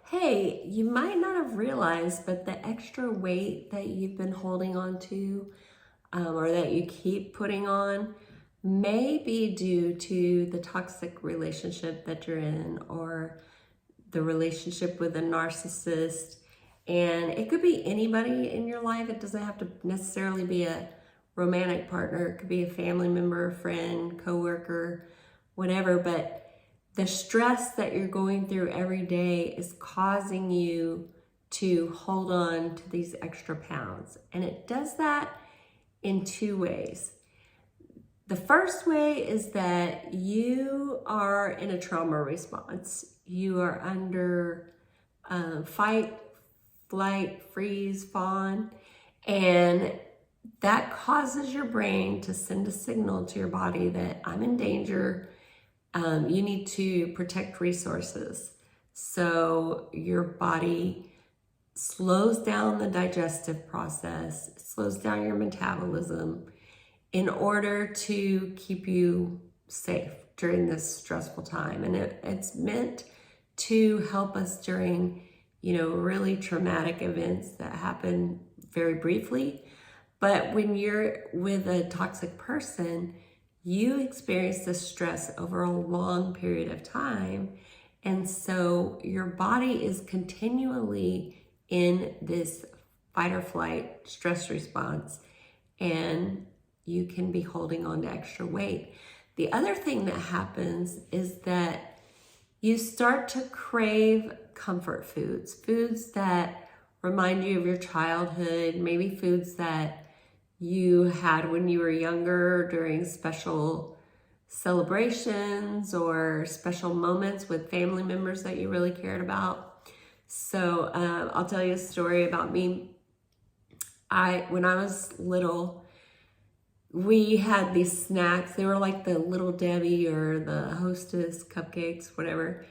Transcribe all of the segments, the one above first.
Hey, you might not have realized, but the extra weight that you've been holding on to or that you keep putting on may be due to the toxic relationship that you're in or the relationship with a narcissist. And it could be anybody in your life. It doesn't have to necessarily be a romantic partner. It could be a family member, a friend, coworker, whatever. But the stress that you're going through every day is causing you to hold on to these extra pounds. And it does that in two ways. The first way is that you are in a trauma response. You are under fight, flight, freeze, fawn, and that causes your brain to send a signal to your body that I'm in danger. You need to protect resources. So your body slows down the digestive process, slows down your metabolism in order to keep you safe during this stressful time. And it's meant to help us during, really traumatic events that happen very briefly. But when you're with a toxic person, you experience this stress over a long period of time. And so your body is continually in this fight or flight stress response, and you can be holding on to extra weight. The other thing that happens is that you start to crave comfort foods, foods that remind you of your childhood, maybe foods that you had when you were younger during special celebrations or special moments with family members that you really cared about. So I'll tell you a story about me. When I was little, we had these snacks. They were like the Little Debbie or the Hostess cupcakes, whatever.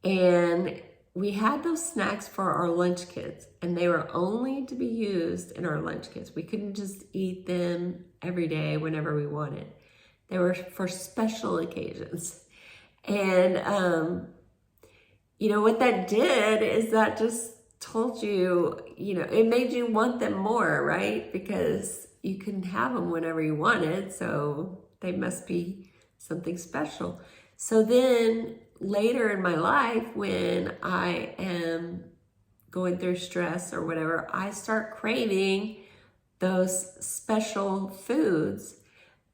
And we had those snacks for our lunch kits, and they were only to be used in our lunch kits. We couldn't just eat them every day whenever we wanted. They were for special occasions. And, what that did is that just told you, it made you want them more, right? Because you couldn't have them whenever you wanted, so they must be something special. So then later in my life, when I am going through stress or whatever, I start craving those special foods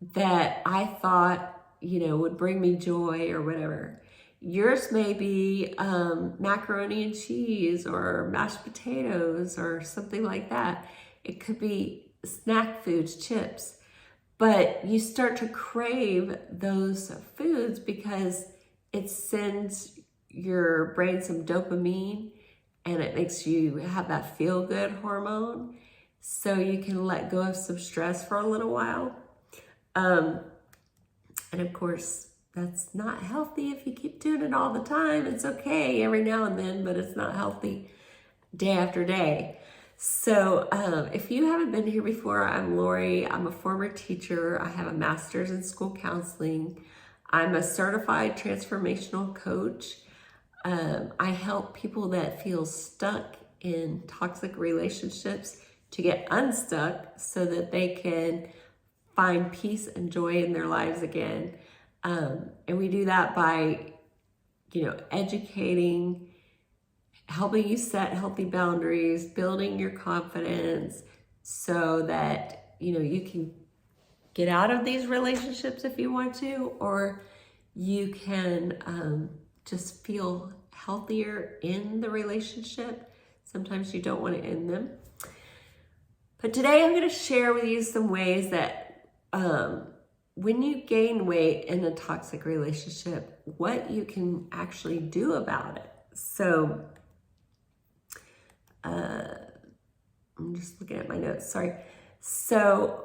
that I thought, would bring me joy or whatever. Yours may be macaroni and cheese or mashed potatoes or something like that. It could be snack foods, chips. But you start to crave those foods because it sends your brain some dopamine, and it makes you have that feel-good hormone, so you can let go of some stress for a little while. And of course, that's not healthy if you keep doing it all the time. It's okay every now and then, but it's not healthy day after day. So if you haven't been here before, I'm Lori. I'm a former teacher. I have a master's in school counseling. I'm a certified transformational coach. I help people that feel stuck in toxic relationships to get unstuck so that they can find peace and joy in their lives again. And we do that by, educating, helping you set healthy boundaries, building your confidence so that, you can get out of these relationships if you want to, or you can just feel healthier in the relationship. Sometimes you don't want to end them. But today I'm going to share with you some ways that when you gain weight in a toxic relationship, what you can actually do about it. So I'm just looking at my notes, sorry. So,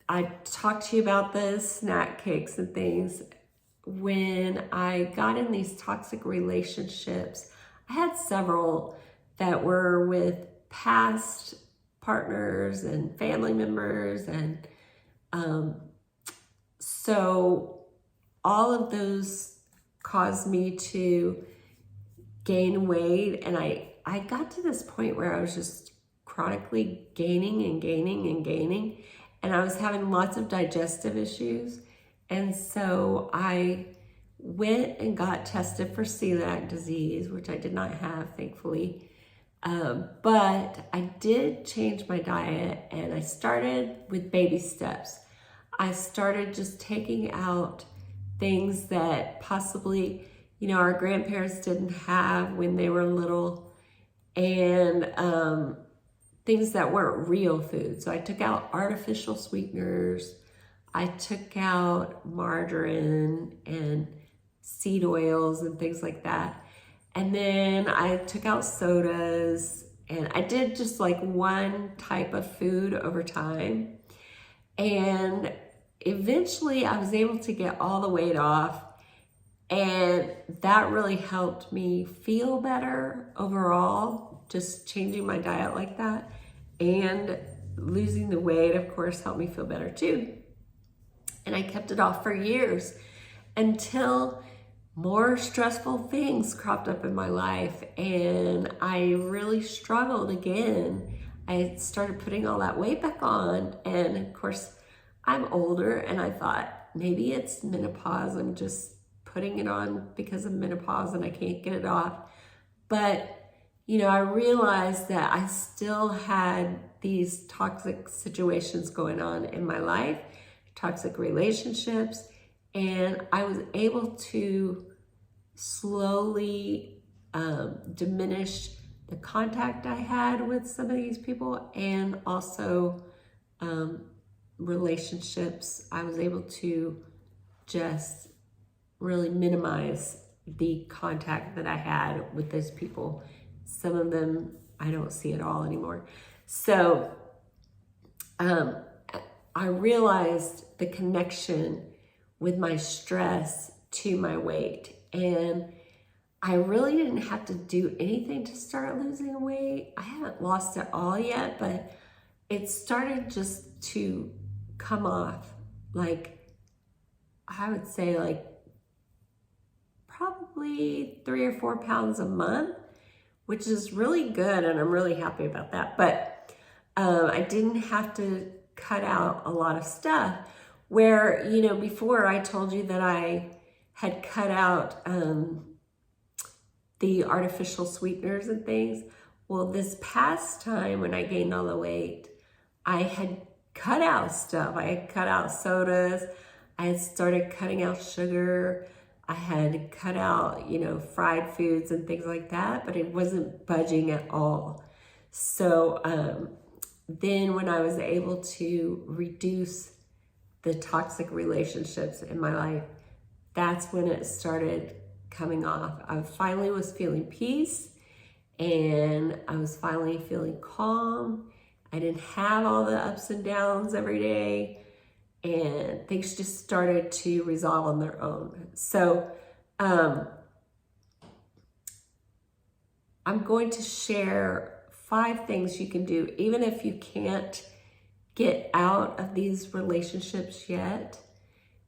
I talked to you about the snack cakes and things. When I got in these toxic relationships, I had several that were with past partners and family members, and so all of those caused me to gain weight, and I got to this point where I was just chronically gaining and gaining and gaining, and I was having lots of digestive issues. And so I went and got tested for celiac disease, which I did not have, thankfully. But I did change my diet, and I started with baby steps. I started just taking out things that possibly, our grandparents didn't have when they were little, and things that weren't real food. So I took out artificial sweeteners. I took out margarine and seed oils and things like that. And then I took out sodas, and I did just like one type of food over time. And eventually I was able to get all the weight off, and that really helped me feel better overall, just changing my diet like that. And losing the weight, of course, helped me feel better too. And I kept it off for years until more stressful things cropped up in my life, and I really struggled again. I started putting all that weight back on, and of course, I'm older, and I thought maybe it's menopause. I'm just putting it on because of menopause and I can't get it off. But, I realized that I still had these toxic situations going on in my life, toxic relationships, and I was able to slowly diminish the contact I had with some of these people, and also relationships. I was able to just really minimize the contact that I had with those people. Some of them I don't see at all anymore. So I realized the connection with my stress to my weight, and I really didn't have to do anything to start losing weight. I haven't lost it all yet, but it started just to come off, like I would say like probably 3 or 4 pounds a month, which is really good, and I'm really happy about that. But I didn't have to cut out a lot of stuff, where, before I told you that I had cut out the artificial sweeteners and things. Well, this past time when I gained all the weight, I had cut out stuff. I had cut out sodas. I had started cutting out sugar. I had cut out, fried foods and things like that, but it wasn't budging at all. So then when I was able to reduce the toxic relationships in my life, that's when it started coming off. I finally was feeling peace, and I was finally feeling calm. I didn't have all the ups and downs every day, and things just started to resolve on their own. So I'm going to share 5 things you can do, even if you can't get out of these relationships yet.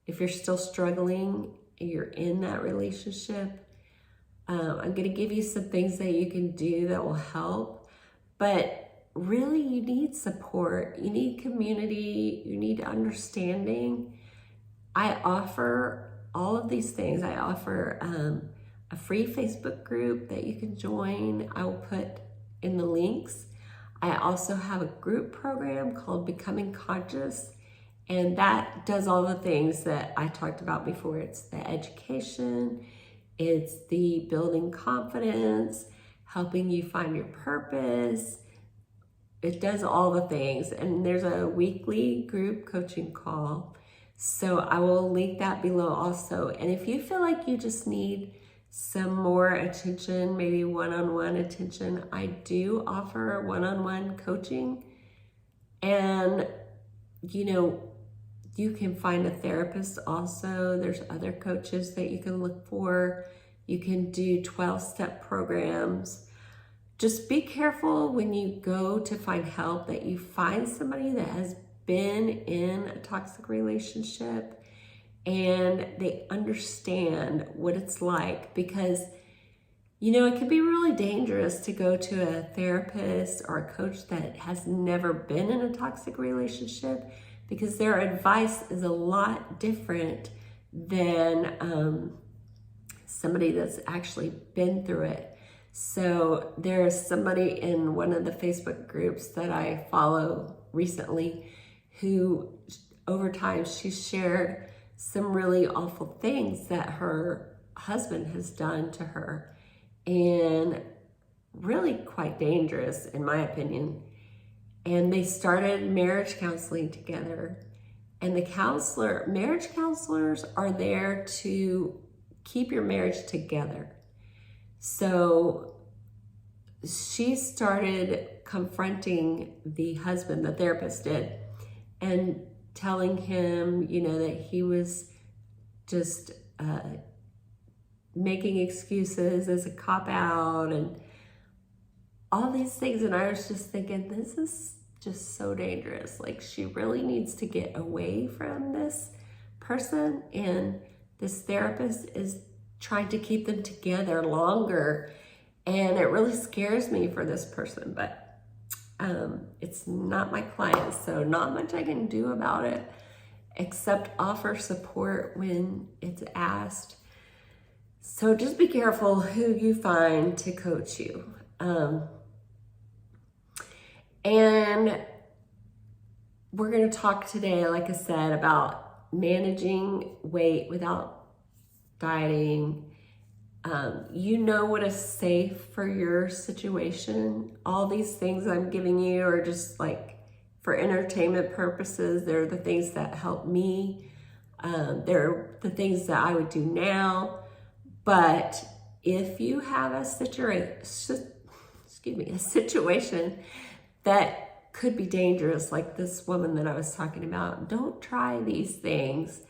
If you're still struggling, you're in that relationship, I'm going to give you some things that you can do that will help. But really, you need support. You need community. You need understanding. I offer all of these things. I offer a free Facebook group that you can join. I will put in the links. I also have a group program called Becoming Conscious, and that does all the things that I talked about before. It's the education, it's the building confidence, helping you find your purpose. It does all the things, and there's a weekly group coaching call. So I will link that below also. And if you feel like you just need some more attention, maybe one-on-one attention, I do offer one-on-one coaching. And, you can find a therapist also. There's other coaches that you can look for. You can do 12-step programs. Just be careful when you go to find help that you find somebody that has been in a toxic relationship and they understand what it's like, because You know, it can be really dangerous to go to a therapist or a coach that has never been in a toxic relationship, because their advice is a lot different than somebody that's actually been through it. So there's somebody in one of the Facebook groups that I follow recently who, over time, she shared some really awful things that her husband has done to her, and really quite dangerous in my opinion. And they started marriage counseling together, and marriage counselors are there to keep your marriage together. So she started confronting the husband, the therapist did, and telling him, you know, that he was just making excuses as a cop-out and all these things. And I was just thinking, this is just so dangerous. Like, she really needs to get away from this person, and this therapist is trying to keep them together longer. And it really scares me for this person, but it's not my client, so not much I can do about it except offer support when it's asked. So just be careful who you find to coach you. And we're going to talk today, like I said, about managing weight without dieting. You know what is safe for your situation. All these things I'm giving you are just like for entertainment purposes. They're the things that help me. They're the things that I would do now. But if you have a situation that could be dangerous, like this woman that I was talking about, don't try these things.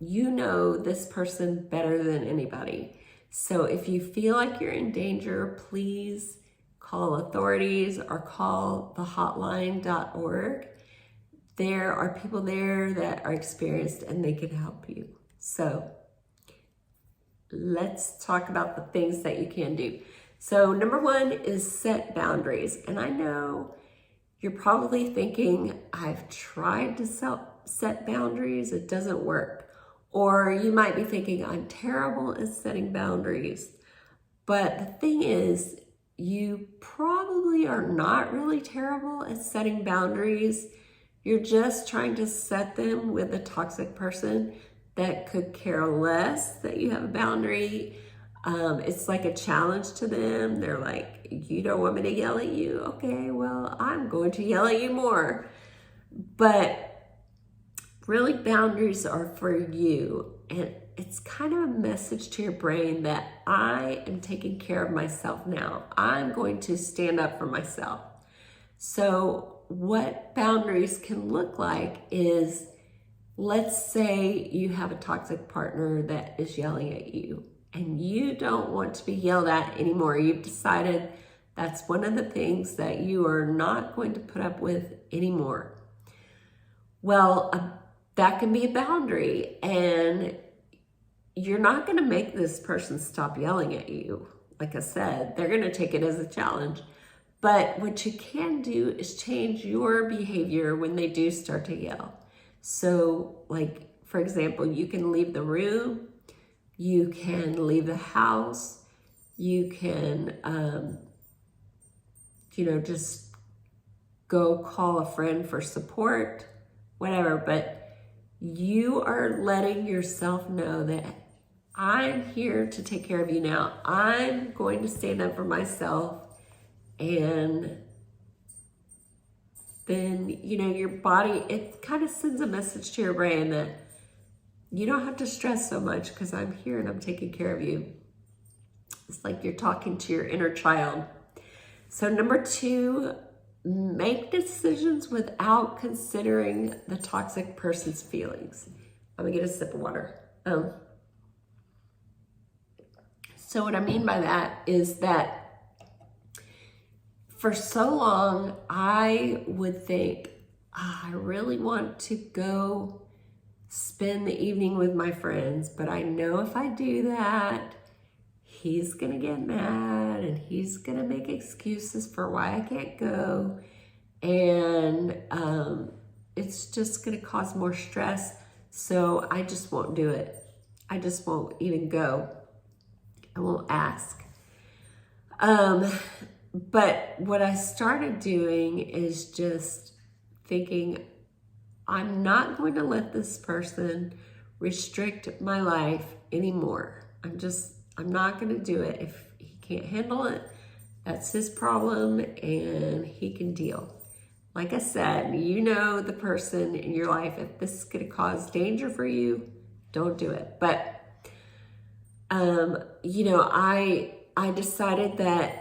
You know this person better than anybody. So if you feel like you're in danger, please call authorities or call the hotline.org. There are people there that are experienced and they can help you. So let's talk about the things that you can do. So number one is set boundaries. And I know you're probably thinking, I've tried to set boundaries, it doesn't work. Or you might be thinking, I'm terrible at setting boundaries. But the thing is, you probably are not really terrible at setting boundaries. You're just trying to set them with a toxic person that could care less that you have a boundary. It's like a challenge to them. They're like, you don't want me to yell at you? Okay, well, I'm going to yell at you more. But really, boundaries are for you. And it's kind of a message to your brain that I am taking care of myself now. I'm going to stand up for myself. So what boundaries can look like is, let's say you have a toxic partner that is yelling at you and you don't want to be yelled at anymore. You've decided that's one of the things that you are not going to put up with anymore. Well, that can be a boundary, and you're not going to make this person stop yelling at you. Like I said, they're going to take it as a challenge. But what you can do is change your behavior when they do start to yell. So, like, for example, you can leave the room, you can leave the house, you can, just go call a friend for support, whatever. But you are letting yourself know that I'm here to take care of you now. I'm going to stand up for myself. And then, your body, it kind of sends a message to your brain that you don't have to stress so much because I'm here and I'm taking care of you. It's like you're talking to your inner child. So number two, make decisions without considering the toxic person's feelings. I'm gonna get a sip of water. So what I mean by that is that for so long, I would think, I really want to go spend the evening with my friends, but I know if I do that, he's gonna get mad and he's gonna make excuses for why I can't go. And it's just gonna cause more stress. So I just won't do it. I just won't even go. I won't ask. But what I started doing is just thinking, I'm not going to let this person restrict my life anymore. I'm not going to do it. If he can't handle it, that's his problem and he can deal. Like I said, you know the person in your life. If this is going to cause danger for you, don't do it. But, you know, I decided that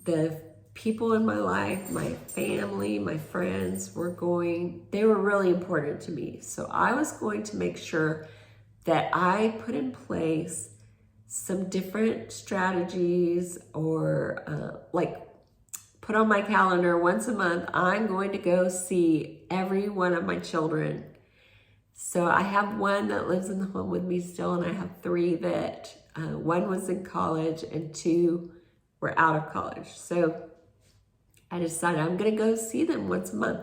the people in my life, my family, my friends, they were really important to me. So I was going to make sure that I put in place some different strategies, or like put on my calendar once a month, I'm going to go see every one of my children. So I have one that lives in the home with me still, and I have 3 that one was in college and 2 were out of college. So I decided I'm going to go see them once a month.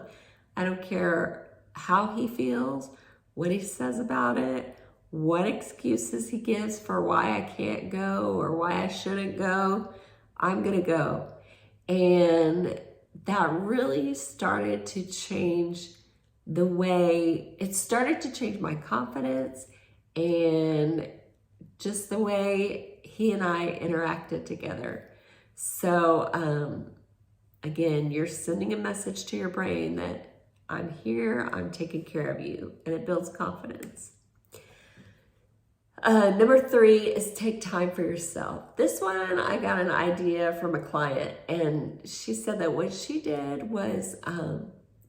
I don't care how he feels, what he says about it, what excuses he gives for why I can't go or why I shouldn't go. I'm going to go. And that really started to change it started to change my confidence and just the way he and I interacted together. So, again, you're sending a message to your brain that I'm here, I'm taking care of you, and it builds confidence. Number 3 is take time for yourself. This one, I got an idea from a client, and she said that what she did was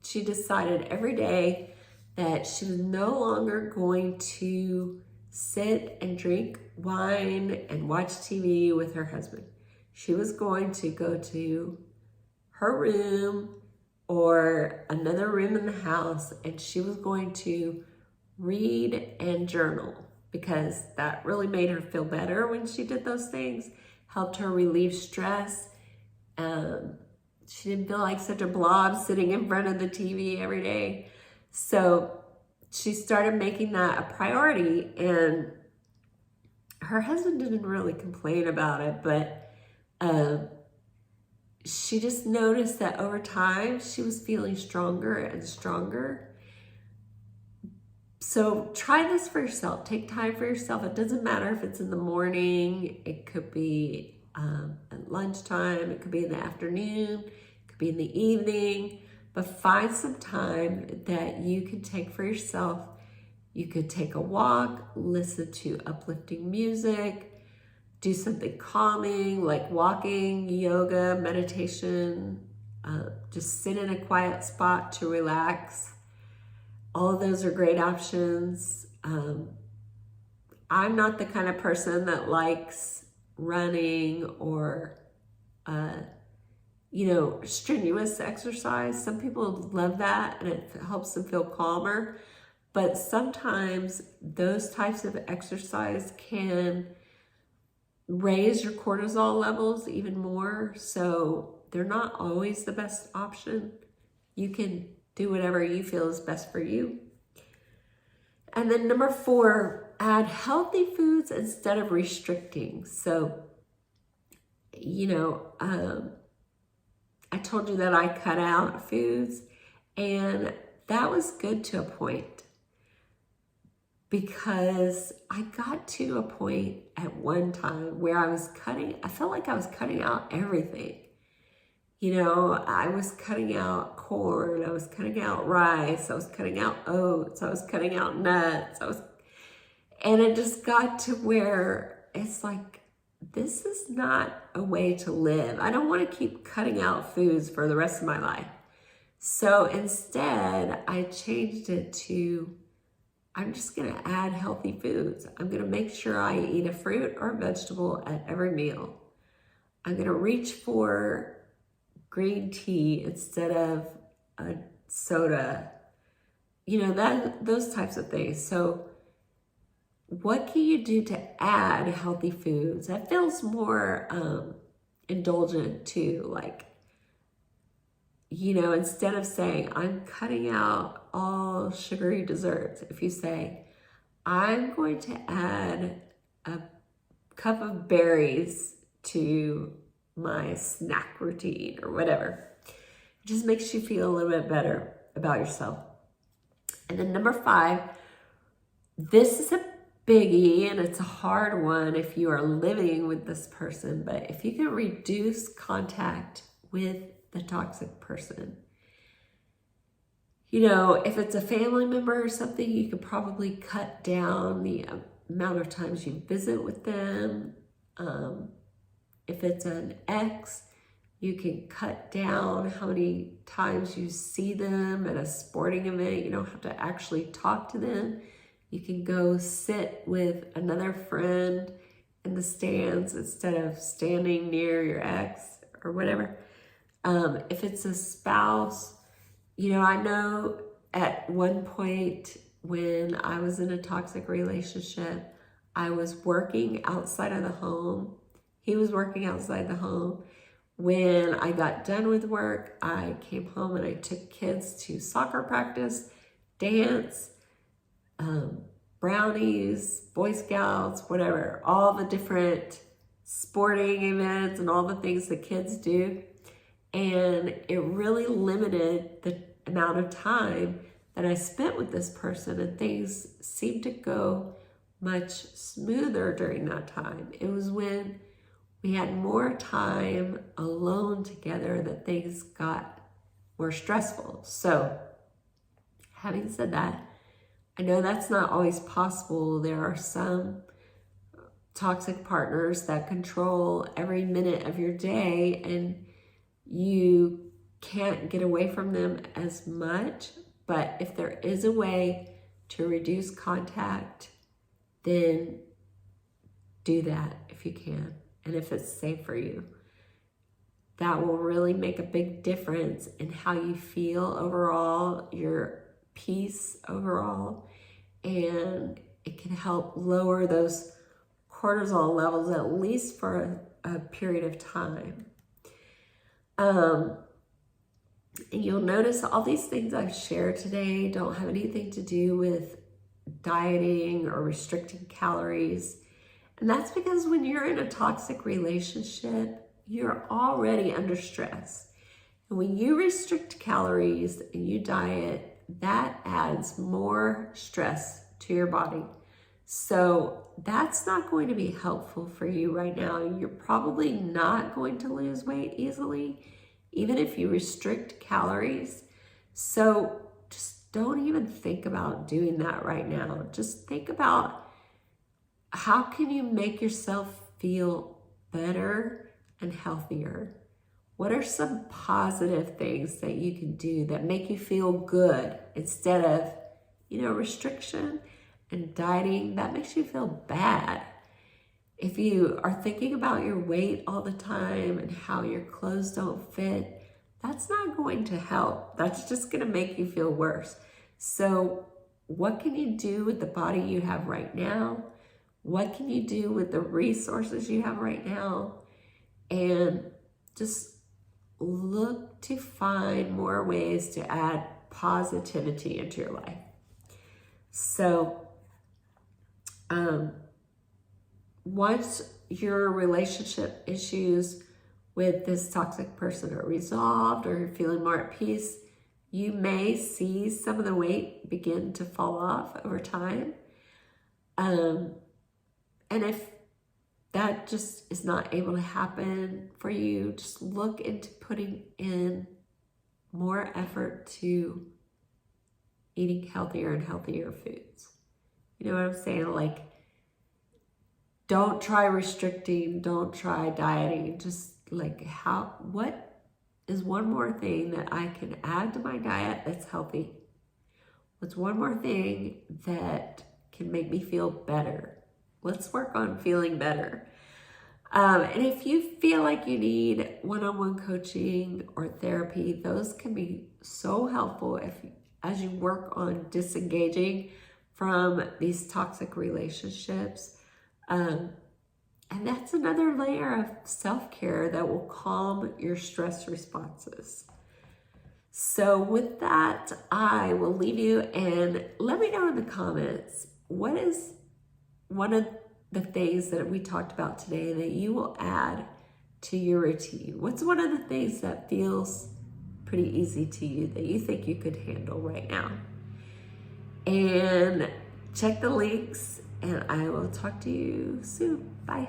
she decided every day that she was no longer going to sit and drink wine and watch TV with her husband. She was going to go to her room or another room in the house, and she was going to read and journal, because that really made her feel better when she did those things, helped her relieve stress. She didn't feel like such a blob sitting in front of the TV every day. So she started making that a priority, and her husband didn't really complain about it, but she just noticed that over time she was feeling stronger and stronger. So try this for yourself. Take time for yourself. It doesn't matter if it's in the morning. It could be at lunchtime. It could be in the afternoon. It could be in the evening. But find some time that you can take for yourself. You could take a walk, listen to uplifting music, do something calming like walking, yoga, meditation, just sit in a quiet spot to relax. All of those are great options. I'm not the kind of person that likes running or, strenuous exercise. Some people love that and it helps them feel calmer. But sometimes those types of exercise can raise your cortisol levels even more. So they're not always the best option. You can do whatever you feel is best for you. And then number 4, add healthy foods instead of restricting. So, I told you that I cut out foods, and that was good to a point, because I got to a point at one time where I felt like I was cutting out everything. I was cutting out corn, I was cutting out rice, I was cutting out oats, I was cutting out nuts, and it just got to where it's like, this is not a way to live. I don't want to keep cutting out foods for the rest of my life. So instead, I changed it to, I'm just going to add healthy foods. I'm going to make sure I eat a fruit or a vegetable at every meal. I'm going to reach for green tea instead of a soda, those types of things. So what can you do to add healthy foods? That feels more indulgent too. Like, you know, instead of saying, I'm cutting out all sugary desserts, if you say, I'm going to add a cup of berries to my snack routine or whatever. It just makes you feel a little bit better about yourself. And then number 5, this is a biggie and it's a hard one if you are living with this person, but if you can reduce contact with the toxic person, you know, if it's a family member or something, you could probably cut down the amount of times you visit with them. If it's an ex, you can cut down how many times you see them at a sporting event. You don't have to actually talk to them. You can go sit with another friend in the stands instead of standing near your ex or whatever. If it's a spouse, you know, I know at one point when I was in a toxic relationship, I was working outside of the home. He was working outside the home. When I got done with work, I came home and I took kids to soccer practice, dance, brownies, Boy Scouts, whatever, all the different sporting events and all the things the kids do. And it really limited the amount of time that I spent with this person, and things seemed to go much smoother during that time. It was when we had more time alone together that things got more stressful. So, having said that, I know that's not always possible. There are some toxic partners that control every minute of your day, and you can't get away from them as much. But if there is a way to reduce contact, then do that if you can, and if it's safe for you. That will really make a big difference in how you feel overall, your peace overall, and it can help lower those cortisol levels at least for a period of time. And you'll notice all these things I've shared today don't have anything to do with dieting or restricting calories. And that's because when you're in a toxic relationship, you're already under stress. And when you restrict calories and you diet, that adds more stress to your body. So that's not going to be helpful for you right now. You're probably not going to lose weight easily, even if you restrict calories. So just don't even think about doing that right now. Just think about how can you make yourself feel better and healthier? What are some positive things that you can do that make you feel good instead of, restriction and dieting that makes you feel bad? If you are thinking about your weight all the time and how your clothes don't fit, that's not going to help. That's just going to make you feel worse. So what can you do with the body you have right now? What can you do with the resources you have right now? And just look to find more ways to add positivity into your life. So, once your relationship issues with this toxic person are resolved or you're feeling more at peace, you may see some of the weight begin to fall off over time. And if that just is not able to happen for you, just look into putting in more effort to eating healthier and healthier foods. You know what I'm saying? Like, don't try restricting, don't try dieting. Just like, what is one more thing that I can add to my diet that's healthy? What's one more thing that can make me feel better? Let's work on feeling better. And if you feel like you need one-on-one coaching or therapy, those can be so helpful as you work on disengaging from these toxic relationships. And that's another layer of self-care that will calm your stress responses. So with that, I will leave you, and let me know in the comments, what is one of the things that we talked about today that you will add to your routine? What's one of the things that feels pretty easy to you that you think you could handle right now? And check the links, and I will talk to you soon. Bye.